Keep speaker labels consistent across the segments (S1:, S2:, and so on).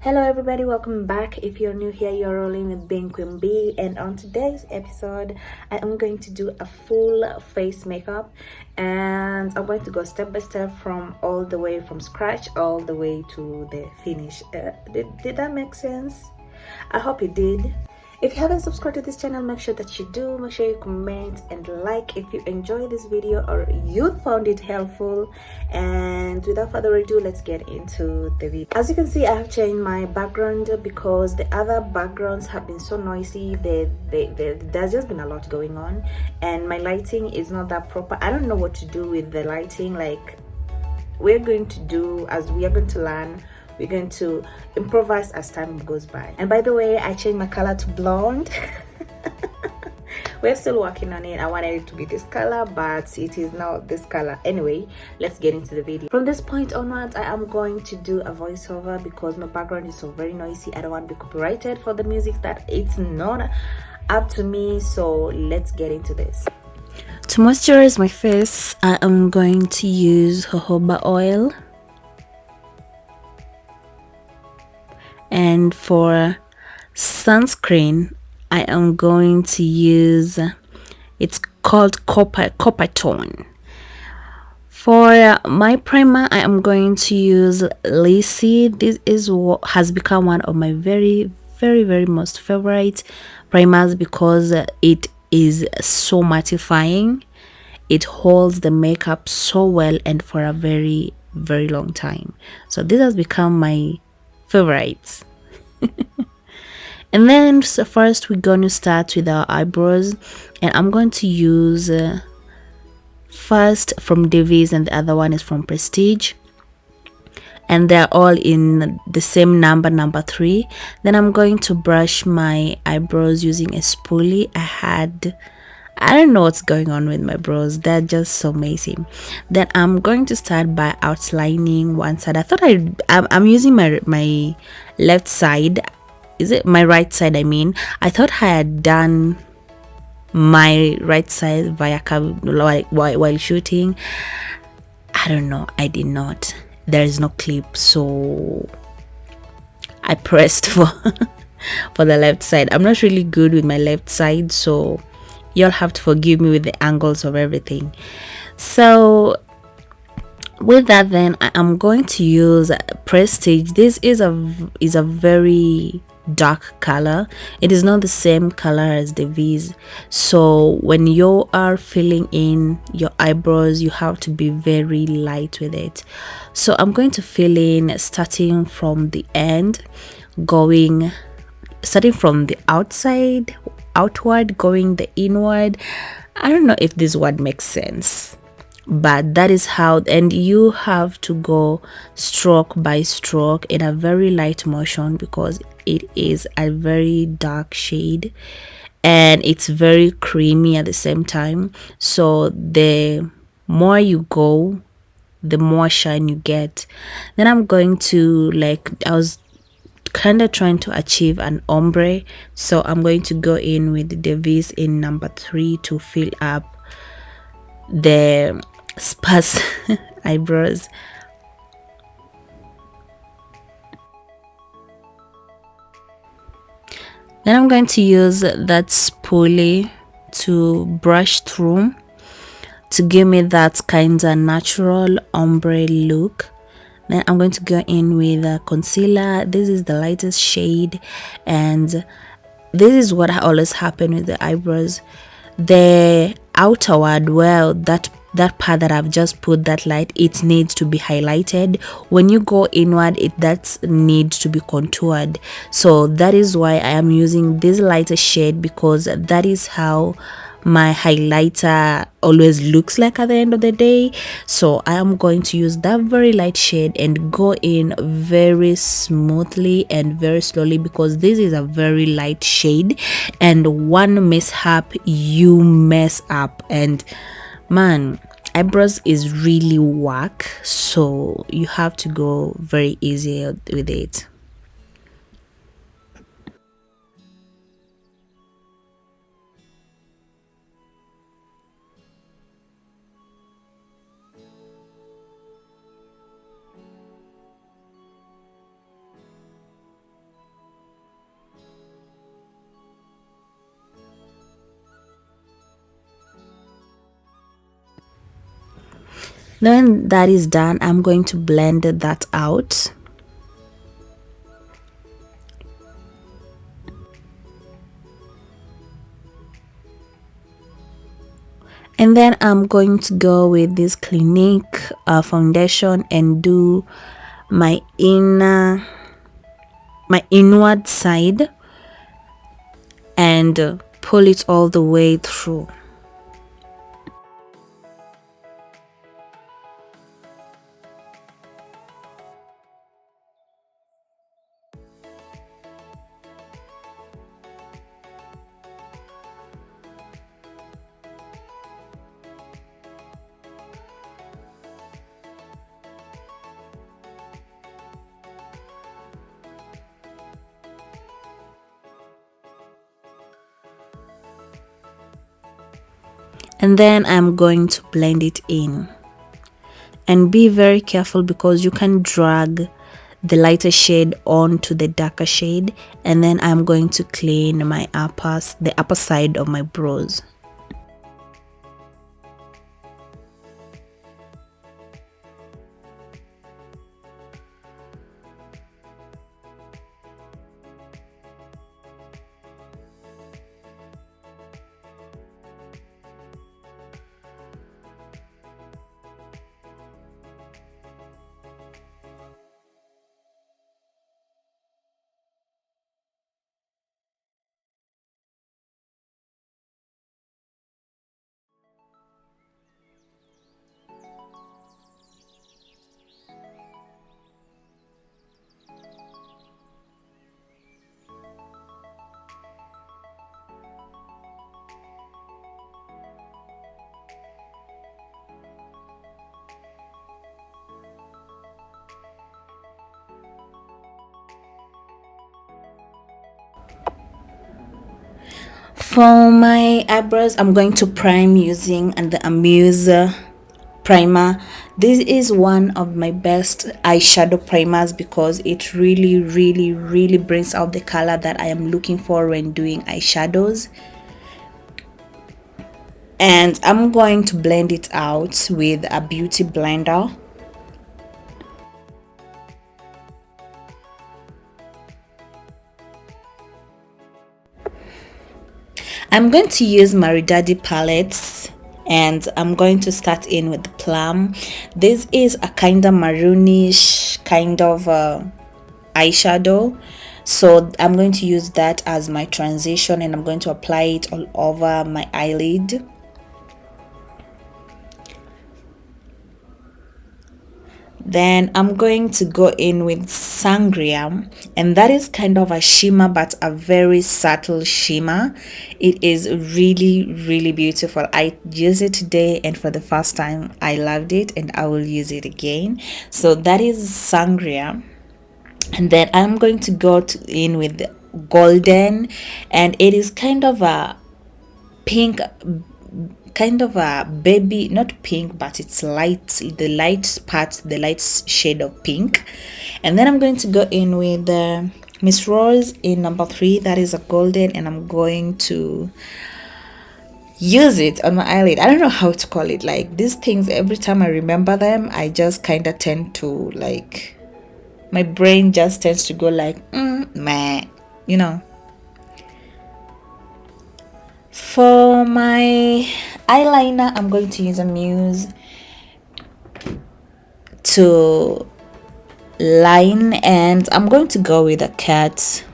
S1: Hello everybody, welcome back. If you're new here, you're rolling with Being Queen B, and on today's episode I am going to do a full face makeup, and I'm going to go step by step from all the way from scratch all the way to the finish. Did that make sense? I hope it did. If you haven't subscribed to this channel, make sure that you do. Make sure you comment and like if you enjoy this video or you found it helpful. And without further ado, let's get into the video. As you can see, I have changed my background because the other backgrounds have been so noisy. There's just been a lot going on, and my lighting is not that proper. I don't know what to do with the lighting. Like, we are going to learn. We're going to improvise as time goes by. And by the way, I changed my color to blonde. We're still working on it. I wanted it to be this color, but it is now this color. Anyway, let's get into the video. From this point onwards, I am going to do a voiceover because my background is so very noisy. I don't want to be copyrighted for the music that it's not up to me. So let's get into this. To moisturize my face, I am going to use jojoba oil. And for sunscreen, I am going to use, it's called Coppertone. For my primer, I am going to use Lissy. This is what has become one of my very most favorite primers because it is so mattifying. It holds the makeup so well and for a very long time. So this has become my favorites. And then first we're going to start with our eyebrows, and I'm going to use first from Devis and the other one is from Prestige, and they're all in the same number 3. Then I'm going to brush my eyebrows using a spoolie. I don't know what's going on with my brows, they're just so messy. Then I'm going to start by outlining one side. I thought I'm using my left side. Is it my right side? I mean, I thought I had done my right side via while shooting. I don't know, I did not. There is no clip, so I pressed for for the left side. I'm not really good with my left side, so you'll have to forgive me with the angles of everything. So with that, then I am going to use Prestige. This is a very dark color. It is not the same color as the V's, so when you are filling in your eyebrows, you have to be very light with it. So I'm going to fill in starting from the end, starting from the outward, going the inward. I don't know if this word makes sense, but that is how, and you have to go stroke by stroke in a very light motion because it is a very dark shade and it's very creamy at the same time. So the more you go, the more shine you get. Then I'm going to, I was kind of trying to achieve an ombre, so I'm going to go in with the Devis in number 3 to fill up the sparse eyebrows. Then I'm going to use that spoolie to brush through to give me that kind of natural ombre look. Then I'm going to go in with a concealer. This is the lightest shade, and this is what always happens with the eyebrows. The outerward, well, that part that I've just put that light, it needs to be highlighted. When you go inward, that needs to be contoured. So that is why I am using this lighter shade, because that is how my highlighter always looks like at the end of the day. So I am going to use that very light shade and go in very smoothly and very slowly, because this is a very light shade, and one mishap, you mess up. And man, eyebrows is really work, so you have to go very easy with it. When that is done, I'm going to blend that out. And then I'm going to go with this Clinique foundation and do my inward side and pull it all the way through. And then I'm going to blend it in, and be very careful because you can drag the lighter shade onto the darker shade. And then I'm going to clean the upper side of my brows. For my eyebrows, I'm going to prime using the Amuse primer. This is one of my best eyeshadow primers because it really brings out the color that I am looking for when doing eyeshadows. And I'm going to blend it out with a beauty blender. I'm going to use Maridadi palettes, and I'm going to start in with the Plum. This is a kind of maroonish kind of eyeshadow, so I'm going to use that as my transition, and I'm going to apply it all over my eyelid. Then I'm going to go in with Sangria, and that is kind of a shimmer, but a very subtle shimmer. It is really beautiful. I used it today, and for the first time I loved it, and I will use it again. So that is Sangria. And then I'm going to go in with Golden, and it is kind of a pink, kind of a baby, not pink, but it's light, the light shade of pink. And then I'm going to go in with Miss Rose in number 3, that is a golden, and I'm going to use it on my eyelid. I don't know how to call it, like these things, every time I remember them I just kind of tend to, like, my brain just tends to go like meh, you know. For my eyeliner, I'm going to use a Muse to line, and I'm going to go with a cat.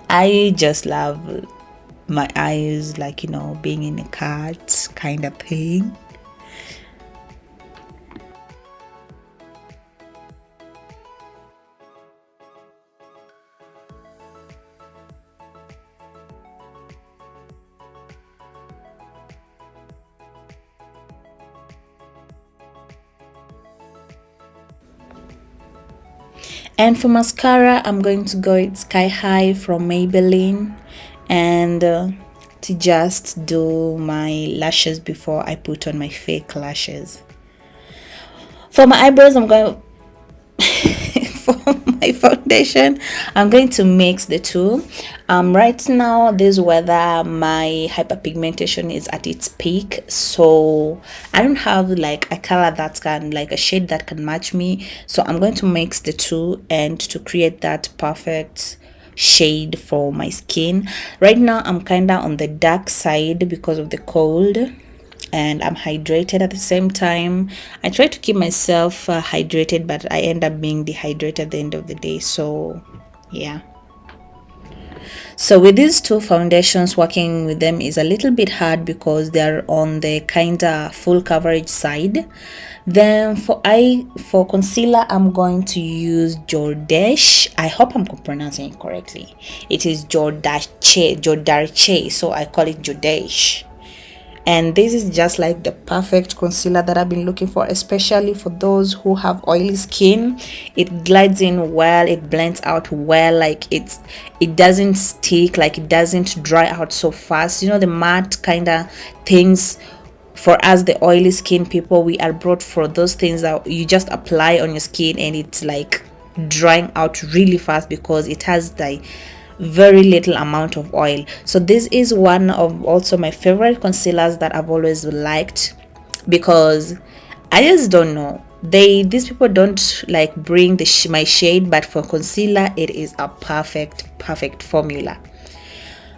S1: I just love my eyes, like, you know, being in a cat kind of thing. And for mascara, I'm going to go with Sky High from Maybelline, and to just do my lashes before I put on my fake lashes. For my eyebrows, I'm going for my my foundation. I'm going to mix the two. Right now this weather, my hyperpigmentation is at its peak, so I don't have like a color that can, like a shade that can match me, so I'm going to mix the two and to create that perfect shade for my skin. Right now I'm kind of on the dark side because of the cold, and I'm hydrated at the same time. I try to keep myself hydrated, but I end up being dehydrated at the end of the day. So yeah, so with these two foundations, working with them is a little bit hard because they're on the kind of full coverage side. Then for concealer, I'm going to use Jordache. I hope I'm pronouncing it correctly. It is Jordache, so I call it Jordache. And this is just like the perfect concealer that I've been looking for, especially for those who have oily skin. It glides in well, it blends out well, like it doesn't stick, like it doesn't dry out so fast. You know, the matte kind of things. For us, the oily skin people, we are brought for those things that you just apply on your skin and it's like drying out really fast because it has the very little amount of oil. So this is one of also my favorite concealers that I've always liked, because I just don't know, these people don't like bring my shade, but for concealer it is a perfect formula.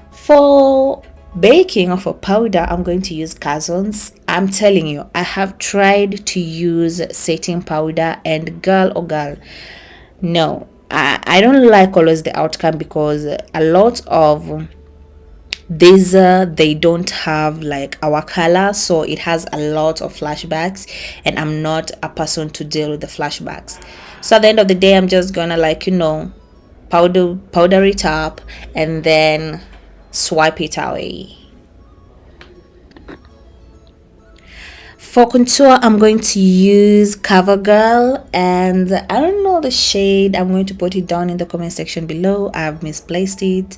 S1: For baking or for powder, I'm going to use Cazons. I'm telling you, I have tried to use setting powder, and girl, oh girl, no, I don't like always the outcome, because a lot of these they don't have like our color, so it has a lot of flashbacks, and I'm not a person to deal with the flashbacks. So at the end of the day, I'm just gonna, like, you know, powder it up and then swipe it away. For contour, I'm going to use CoverGirl, and I don't know the shade. I'm going to put it down in the comment section below. I've misplaced it.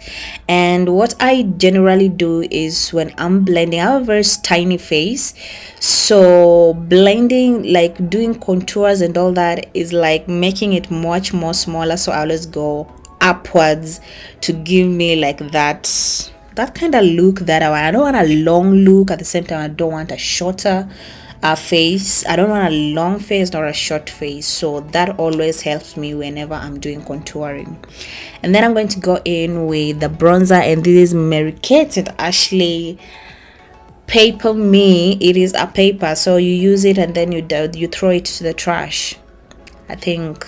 S1: And what I generally do is when I'm blending, I have a very tiny face, so blending, like doing contours and all that, is like making it much more smaller. So I always go upwards to give me like that kind of look that I want. I don't want a long look, at the same time I don't want a shorter face. I don't want a long face nor a short face, so that always helps me whenever I'm doing contouring. And then I'm going to go in with the bronzer, and this is Mary Kate and Ashley Paper Me. It is a paper, so you use it and then you throw it to the trash, I think,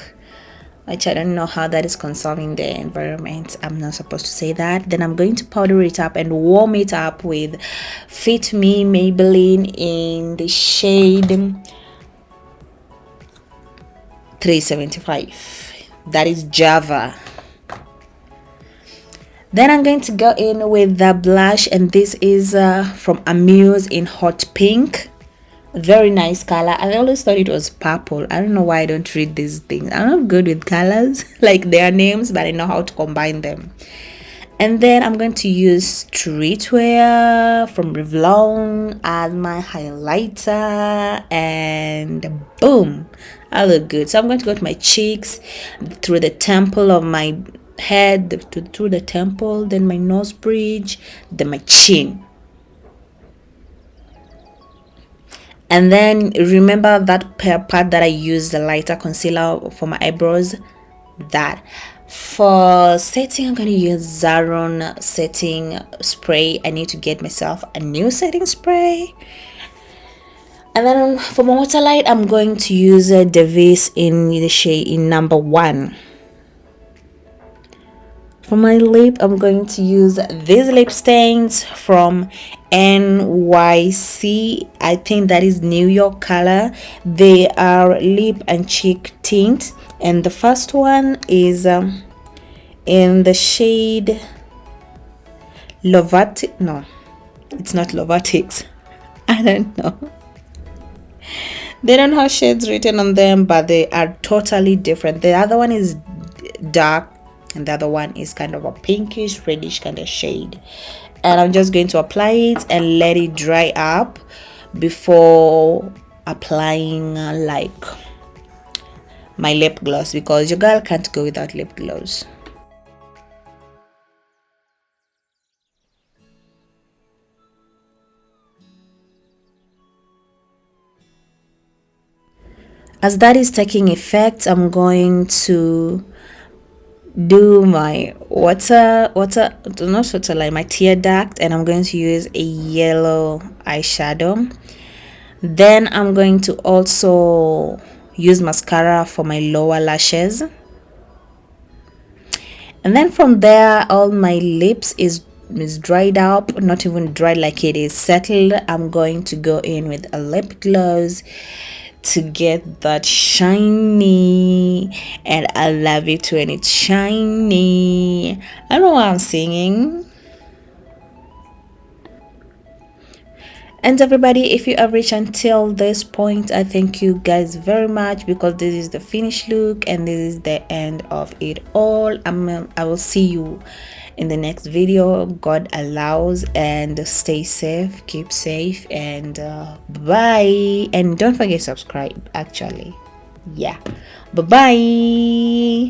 S1: which I don't know how that is conserving the environment. I'm not supposed to say that. Then I'm going to powder it up and warm it up with Fit Me Maybelline in the shade 375. That is Java. Then I'm going to go in with the blush, and this is from Amuse in Hot Pink. Very nice color. I always thought it was purple. I don't know why I don't read these things. I'm not good with colors, like their names, but I know how to combine them. And then I'm going to use Streetwear from Revlon as my highlighter, and boom, I look good. So I'm going to go to my cheeks, through the temple of my head, through the temple, then my nose bridge, then my chin. And then remember that part that I used the lighter concealer for my eyebrows. That for setting, I'm going to use Zaron setting spray. I need to get myself a new setting spray. And then for my water light, I'm going to use Devis in the shade in number 1. For my lip, I'm going to use these lip stains from NYC. I think that is New York color. They are lip and cheek tint, and the first one is in the shade Lovatic. No, it's not Lovatics. I don't know. They don't have shades written on them, but they are totally different. The other one is dark, and the other one is kind of a pinkish reddish kind of shade. And I'm just going to apply it and let it dry up before applying like my lip gloss, because your girl can't go without lip gloss. As that is taking effect, I'm going to do my not water line, my tear duct, and I'm going to use a yellow eyeshadow. Then I'm going to also use mascara for my lower lashes, and then from there all my lips is dried up, not even dried, like it is settled. I'm going to go in with a lip gloss to get that shiny, and I love it when it's shiny. I don't know why I'm singing. And everybody, if you have reached until this point, I thank you guys very much, because this is the finished look and this is the end of it all. I will see you in the next video, God allows, and stay safe, keep safe, and bye. And don't forget to subscribe, actually. Yeah, bye bye.